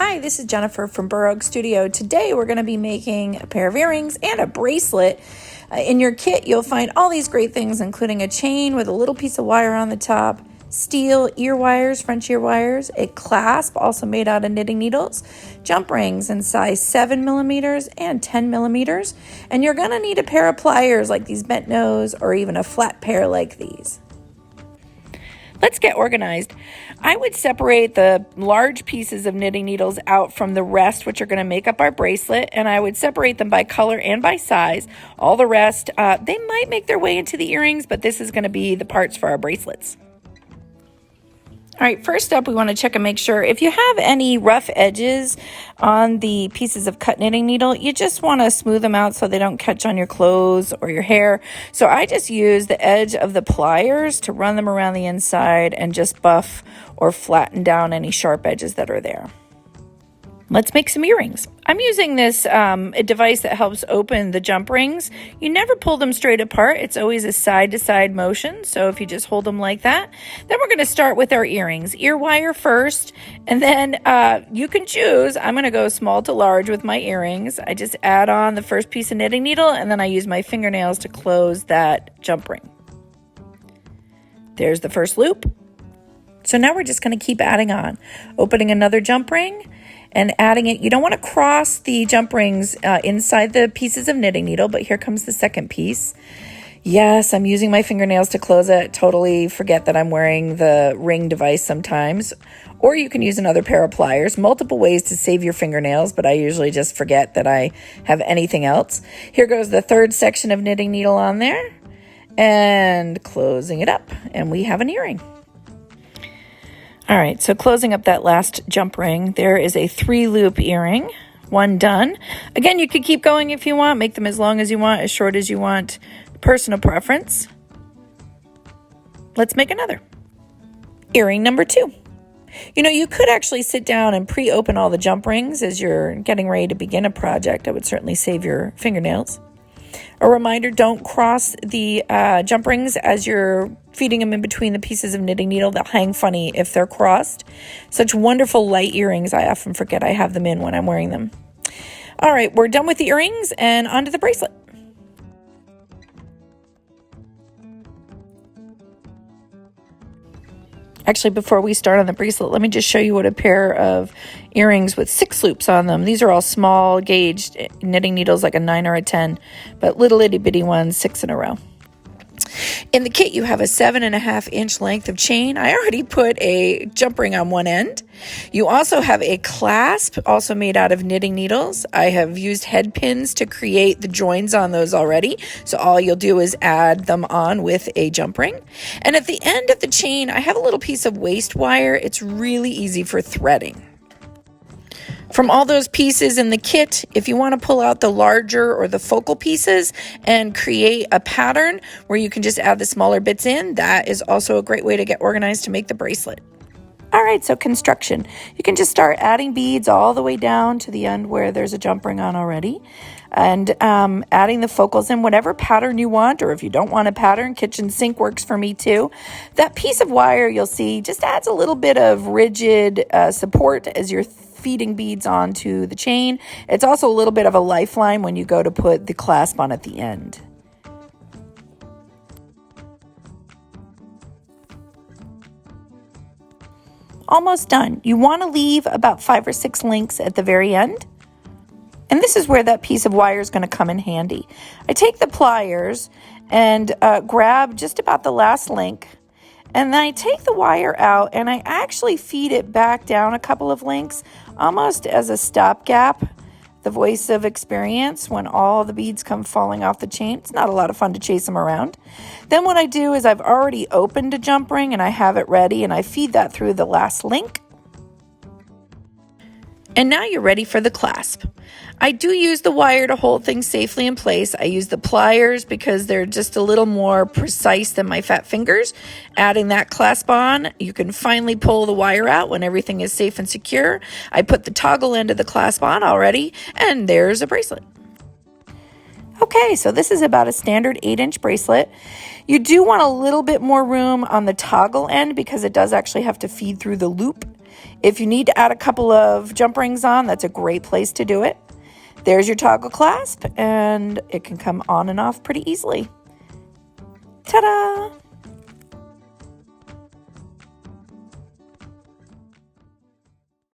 Hi, this is Jennifer from Burr Oak Studio. Today we're going to be making a pair of earrings and a bracelet. In your kit, you'll find all these great things, including a chain with a little piece of wire on the top, steel ear wires, French ear wires, a clasp also made out of knitting needles, jump rings in size 7mm and 10mm, and you're going to need a pair of pliers like these bent nose or even a flat pair like these. Let's get organized. I would separate the large pieces of knitting needles out from the rest, which are going to make up our bracelet, and I would separate them by color and by size. All the rest, they might make their way into the earrings, but this is going to be the parts for our bracelets. All right, first up, we want to check and make sure if you have any rough edges on the pieces of cut knitting needle, you just want to smooth them out so they don't catch on your clothes or your hair. So I just use the edge of the pliers to run them around the inside and just buff or flatten down any sharp edges that are there. Let's make some earrings. I'm using this a device that helps open the jump rings. You never pull them straight apart. It's always a side-to-side motion. So if you just hold them like that, then we're going to start with our earrings. Ear wire first, and then you can choose. I'm going to go small to large with my earrings. I just add on the first piece of knitting needle, and then I use my fingernails to close that jump ring. There's the first loop. So now we're just going to keep adding on, opening another jump ring and adding it. You don't want to cross the jump rings inside the pieces of knitting needle, but here comes the second piece. Yes, I'm using my fingernails to close it. Totally forget that I'm wearing the ring device sometimes. Or you can use another pair of pliers. Multiple ways to save your fingernails, but I usually just forget that I have anything else. Here goes the third section of knitting needle on there and closing it up, and we have an earring. All right, so closing up that last jump ring, there is a 3-loop earring, one done. Again, you could keep going if you want, make them as long as you want, as short as you want, personal preference. Let's make another. Earring number 2. You know, you could actually sit down and pre-open all the jump rings as you're getting ready to begin a project. I would certainly save your fingernails. A reminder, don't cross the jump rings as you're feeding them in between the pieces of knitting needle. They'll hang funny if they're crossed. Such wonderful light earrings. I often forget I have them in when I'm wearing them. All right, we're done with the earrings and onto the bracelet. Actually, before we start on the bracelet, let me just show you what a pair of earrings with 6 loops on them. These are all small gauge knitting needles, like a 9 or a 10, but little itty bitty ones, 6 in a row. In the kit, you have a 7.5-inch length of chain. I already put a jump ring on one end. You also have a clasp, also made out of knitting needles. I have used head pins to create the joins on those already. So all you'll do is add them on with a jump ring. And at the end of the chain, I have a little piece of waist wire. It's really easy for threading. From all those pieces in the kit, if you want to pull out the larger or the focal pieces and create a pattern where you can just add the smaller bits in, that is also a great way to get organized to make the bracelet. All right, so construction. You can just start adding beads all the way down to the end where there's a jump ring on already. And adding the focals in whatever pattern you want, or if you don't want a pattern, kitchen sink works for me too. That piece of wire you'll see just adds a little bit of rigid support as you're feeding beads onto the chain. It's also a little bit of a lifeline when you go to put the clasp on at the end. Almost done. You want to leave about 5 or 6 links at the very end. And this is where that piece of wire is going to come in handy. I take the pliers and grab just about the last link. And then I take the wire out and I actually feed it back down a couple of links, almost as a stopgap, the voice of experience when all the beads come falling off the chain. It's not a lot of fun to chase them around. Then what I do is I've already opened a jump ring and I have it ready and I feed that through the last link. And now you're ready for the clasp. I do use the wire to hold things safely in place. I use the pliers because they're just a little more precise than my fat fingers. Adding that clasp on, you can finally pull the wire out when everything is safe and secure. I put the toggle end of the clasp on already, and there's a bracelet. Okay, so this is about a standard 8-inch bracelet. You do want a little bit more room on the toggle end because it does actually have to feed through the loop. If you need to add a couple of jump rings on, that's a great place to do it. There's your toggle clasp, and it can come on and off pretty easily. Ta-da!